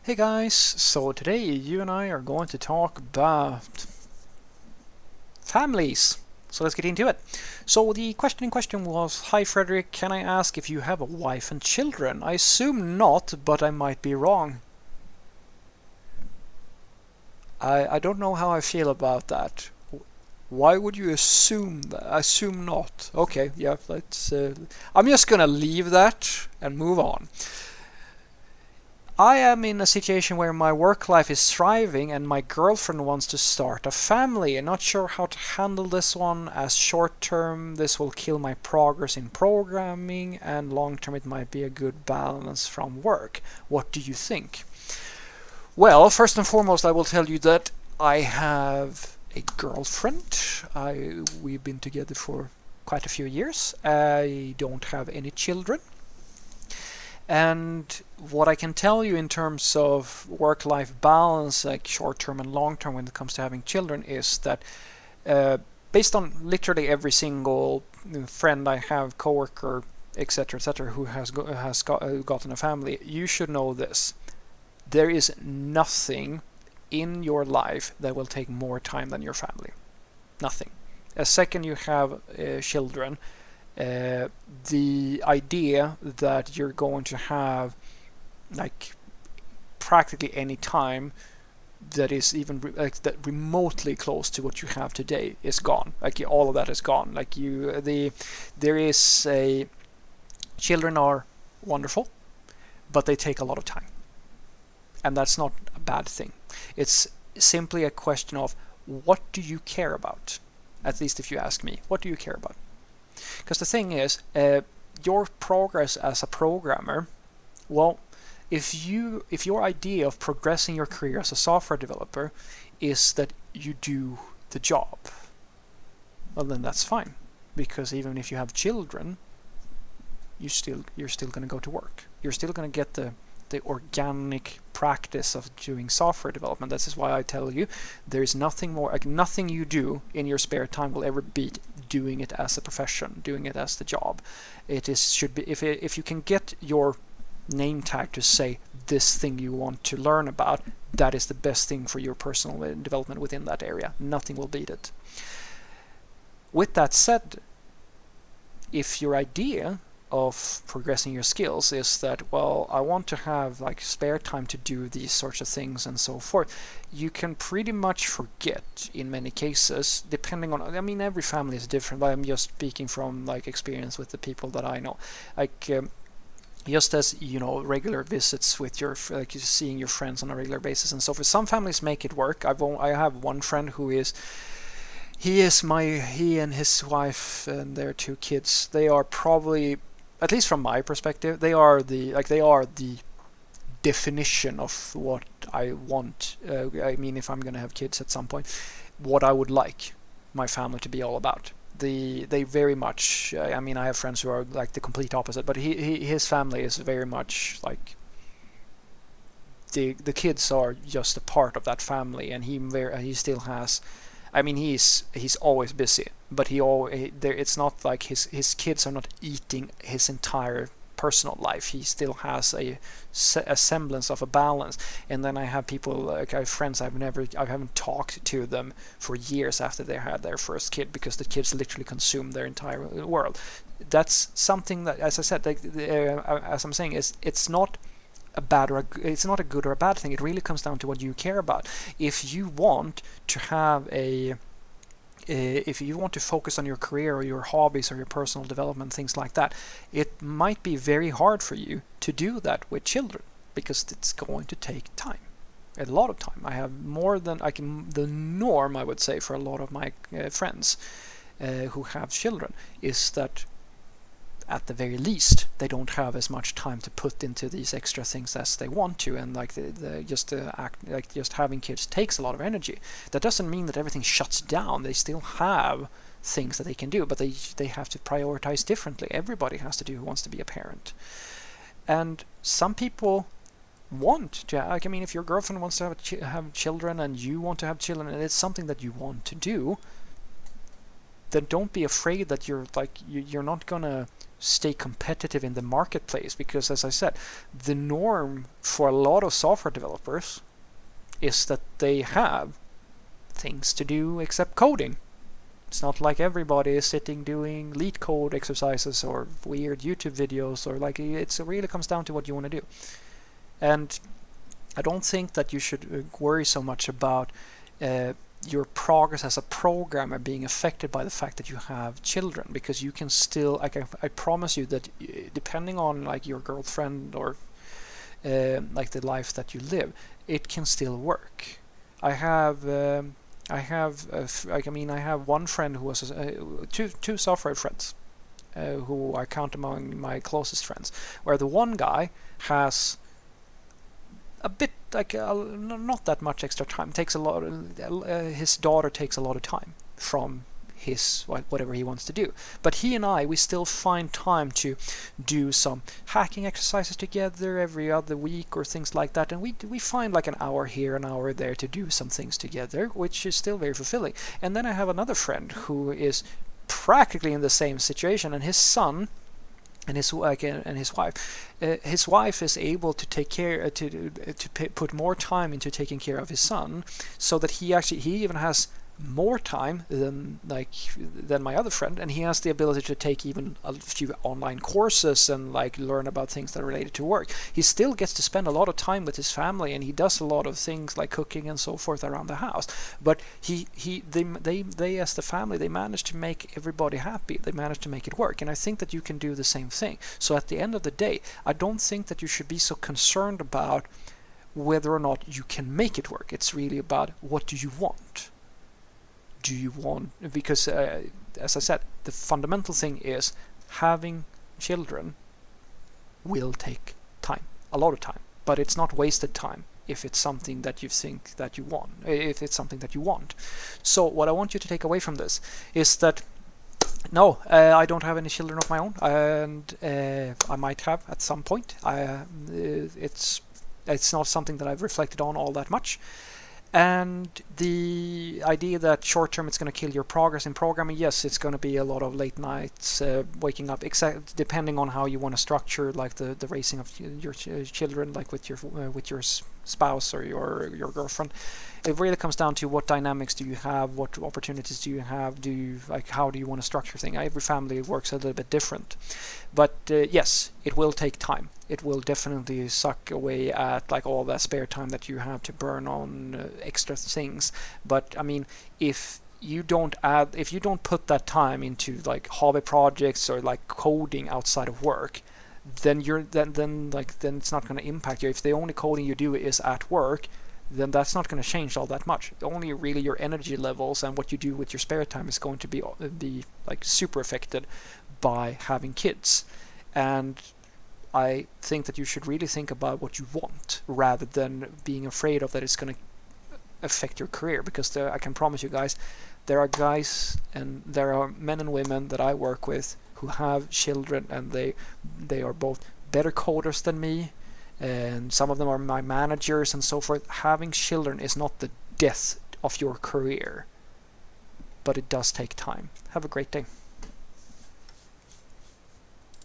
Hey guys, so today you and I are going to talk about families. So let's get into it. So the question in question was, hi Frederick, can I ask if you have a wife and children? I assume not, but I might be wrong. I don't know how I feel about that. Why would you assume that? Assume not. Okay, yeah, let's. I'm just gonna leave that and move on. I am in a situation where my work life is thriving and my girlfriend wants to start a family. I'm not sure how to handle this one, as short term this will kill my progress in programming, and long term it might be a good balance from work. What do you think? Well, first and foremost, I will tell you that I have a girlfriend. We've been together for quite a few years. I don't have any children. And what I can tell you in terms of work-life balance, like short-term and long-term, when it comes to having children, is that uh, based on literally every single friend I have, coworker, etc., who has gotten a family, you should know this: there is nothing in your life that will take more time than your family. Nothing. A second you have children, uh, the idea that you're going to have like practically any time that is even like that remotely close to what you have today is gone. Like all of that is gone. Like there is a children are wonderful, but they take a lot of time, and that's not a bad thing. It's simply a question of what do you care about. At least if you ask me, what do you care about? Because the thing is, your progress as a programmer, well, if your idea of progressing your career as a software developer is that you do the job, well then that's fine, because even if you have children, you're still going to go to work. You're still going to get the organic practice of doing software development. This is why I tell you there is nothing more, like nothing you do in your spare time will ever beat doing it as a profession, doing it as the job. It is should be if you can get your name tag to say this thing you want to learn about, that is the best thing for your personal development within that area. Nothing will beat it. With that said, if your idea of progressing your skills is that, well, I want to have like spare time to do these sorts of things and so forth, you can pretty much forget in many cases, depending on, I mean, every family is different, but I'm just speaking from like experience with the people that I know. Like just as regular visits with your like seeing your friends on a regular basis and so forth, some families make it work. I have one friend who is he and his wife and their two kids, they are probably, at least from my perspective, they are the definition of what I want. I mean, if I'm going to have kids at some point, what I would like my family to be all about. They very much. I mean, I have friends who are like the complete opposite, but his family is very much like the kids are just a part of that family, and he still has. I mean, he's always busy, but it's not like his kids are not eating his entire personal life. He still has a semblance of a balance. And then I have people, like I have friends, I haven't talked to them for years after they had their first kid, because the kids literally consume their entire world. That's something that, as I said, like, as I'm saying, is it's not a good or a bad thing. It really comes down to what you care about. If you want to have if you want to focus on your career or your hobbies or your personal development, things like that, it might be very hard for you to do that with children, because it's going to take time, a lot of time. I have more than the norm, I would say, for a lot of my friends who have children, is that at the very least they don't have as much time to put into these extra things as they want to, and like just having kids takes a lot of energy. That doesn't mean that everything shuts down. They still have things that they can do, but they have to prioritize differently. Everybody has to do who wants to be a parent. And some people want to, like, I mean, if your girlfriend wants to have children and you want to have children and it's something that you want to do, then don't be afraid that you're not gonna stay competitive in the marketplace, because as I said, the norm for a lot of software developers is that they have things to do except coding. It's not like everybody is sitting doing lead code exercises or weird YouTube videos, or like, it really comes down to what you want to do. And I don't think that you should worry so much about your progress as a programmer being affected by the fact that you have children, because you can still, I promise you that depending on like your girlfriend or like the life that you live, it can still work. I have one friend who was two software friends who I count among my closest friends, where the one guy has a bit like not that much extra time. Takes a lot. His daughter takes a lot of time from his whatever he wants to do. But he and we still find time to do some hacking exercises together every other week or things like that. And we find like an hour here, an hour there to do some things together, which is still very fulfilling. And then I have another friend who is practically in the same situation, and his son and his wife. His wife is able to take care put more time into taking care of his son, so that he even has more time than my other friend, and he has the ability to take even a few online courses and like learn about things that are related to work. He still gets to spend a lot of time with his family, and he does a lot of things like cooking and so forth around the house. But they as the family, they manage to make everybody happy. They manage to make it work, and I think that you can do the same thing. So at the end of the day, I don't think that you should be so concerned about whether or not you can make it work. It's really about, what do you want? Do you want, because as I said, the fundamental thing is having children will take time, a lot of time, but it's not wasted time if it's something that you think that you want, if it's something that you want. So what I want you to take away from this is that no, I don't have any children of my own, and I might have at some point. It's not something that I've reflected on all that much. And the idea that short term it's going to kill your progress in programming, yes, it's going to be a lot of late nights, waking up, depending on how you want to structure like the raising of your children, like with your spouse or your girlfriend. It really comes down to what dynamics do you have, what opportunities do you have, how do you want to structure things. Every family works a little bit different, but yes, it will take time. It will definitely suck away at like all that spare time that you have to burn on extra things. But I mean, if you don't put that time into like hobby projects or like coding outside of work, then it's not going to impact you. If the only coding you do is at work, then that's not going to change all that much. Only really your energy levels and what you do with your spare time is going to be like super affected by having kids. And I think that you should really think about what you want rather than being afraid of that it's going to affect your career, because I can promise you guys, there are guys and there are men and women that I work with who have children, and they are both better coders than me, and some of them are my managers and so forth. Having children is not the death of your career, but it does take time. Have a great day.